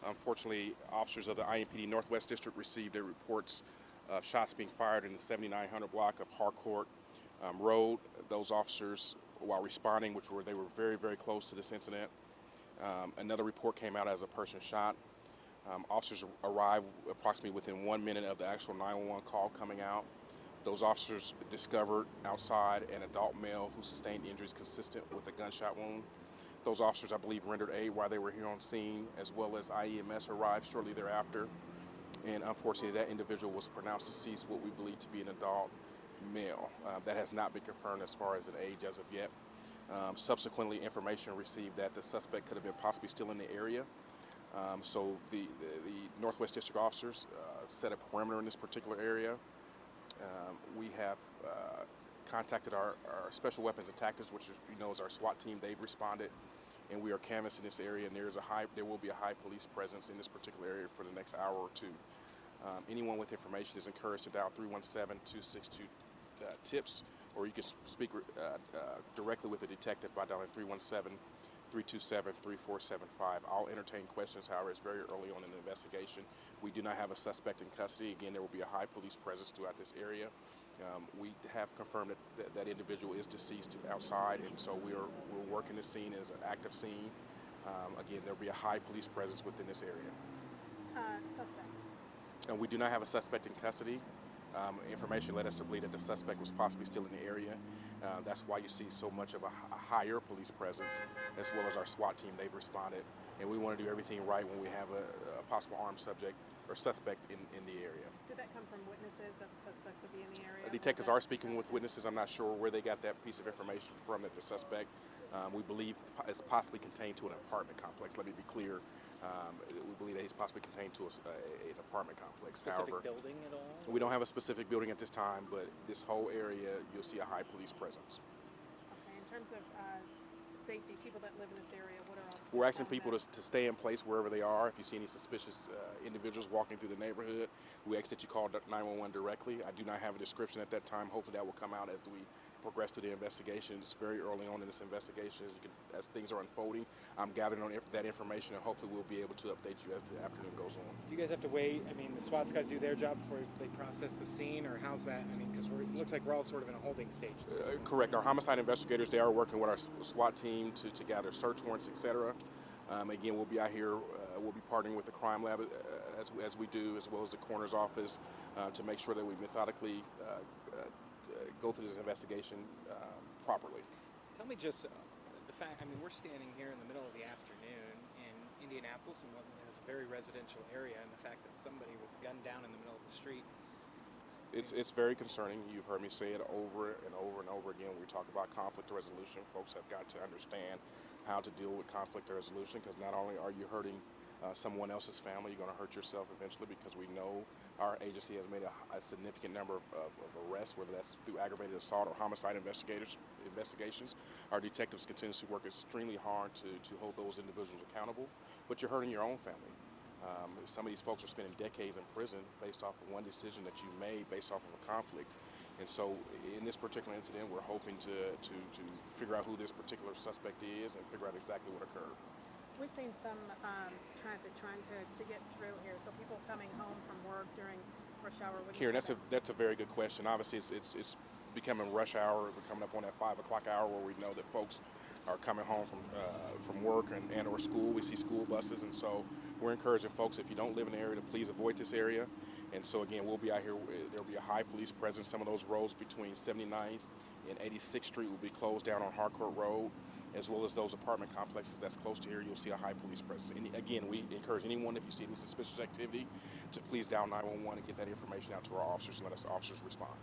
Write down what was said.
Unfortunately, officers of the IMPD Northwest District received their reports of shots being fired in the 7900 block of Harcourt Road. Those officers, while responding, they were very, very close to this incident. Another report came out as a person shot. Officers arrived approximately within 1 minute of the actual 911 call coming out. Those officers discovered outside an adult male who sustained injuries consistent with a gunshot wound. Those officers, I believe, rendered aid while they were here on scene, as well as IEMS arrived shortly thereafter. And unfortunately, that individual was pronounced deceased, what we believe to be an adult male. That has not been confirmed as far as an age as of yet. Subsequently, information received that the suspect could have been possibly still in the area. So the Northwest District officers set a perimeter in this particular area. We have contacted our Special Weapons and Tactics, which is our SWAT team. They've responded, and we are canvassing this area, and there will be a high police presence in this particular area for the next hour or two. Anyone with information is encouraged to dial 317-262 TIPS, or you can speak directly with a detective by dialing 317-327-3475. I'll entertain questions. However, it's very early on in the investigation. We do not have a suspect in custody. Again, there will be a high police presence throughout this area. We have confirmed that individual is deceased outside, and so we're working the scene as an active scene. Again, there will be a high police presence within this area. Suspect? We do not have a suspect in custody. Information led us to believe that the suspect was possibly still in the area. That's why you see so much of a higher police presence, as well as our SWAT team. They've responded, and we want to do everything right when we have a possible armed subject or suspect in the area. Did that come from witnesses that the suspect would be in the area? Detectives are speaking with witnesses. I'm not sure where they got that piece of information from, that the suspect, we believe, is possibly contained to an apartment complex. Let me be clear. We believe that he's possibly contained to an apartment complex. Specific building at all? We don't have a specific building at this time, but this whole area, you'll see a high police presence. Okay, in terms of safety, people that live in this area, what are officers? We're asking people to stay in place wherever they are. If you see any suspicious individuals walking through the neighborhood, we ask that you call 911 directly. I do not have a description at that time. Hopefully that will come out as we progress through the investigation. It's very early on in this investigation. As things are unfolding, I'm gathering on that information, and hopefully we'll be able to update you as the afternoon goes on. Do you guys have to wait? I mean, the SWAT's got to do their job before they process the scene, or how's that? I mean, because it looks like we're all sort of in a holding stage. Correct. Our homicide investigators, they are working with our SWAT team to gather search warrants, etc. Again, we'll be out here. We'll be partnering with the crime lab as we do, as well as the coroner's office, to make sure that we methodically go through this investigation properly. Tell me just the fact, I mean, we're standing here in the middle of the afternoon in Indianapolis, and what is a very residential area, and the fact that somebody was gunned down in the middle of the street. It's very concerning. You've heard me say it over and over and over again. When we talk about conflict resolution, folks have got to understand how to deal with conflict resolution, because not only are you hurting someone else's family, you're going to hurt yourself eventually, because we know our agency has made a significant number of arrests, whether that's through aggravated assault or homicide investigations. Our detectives continuously work extremely hard to hold those individuals accountable, but you're hurting your own family. Some of these folks are spending decades in prison based off of one decision that you made based off of a conflict. And so in this particular incident, we're hoping to figure out who this particular suspect is and figure out exactly what occurred. We've seen some traffic trying to get through here, so people coming home from work during rush hour. Kieran, that's a very good question. Obviously, it's becoming rush hour. We're coming up on that 5 o'clock hour where we know that folks are coming home from work and or school. We see school buses, and so we're encouraging folks, if you don't live in the area, to please avoid this area. And so again, we'll be out here. There'll be a high police presence. Some of those roads between 79th and 86th Street will be closed down on Harcourt Road, as well as those apartment complexes that's close to here. You'll see a high police presence. And again, we encourage anyone, if you see any suspicious activity, to please dial 911 and get that information out to our officers and let us officers respond.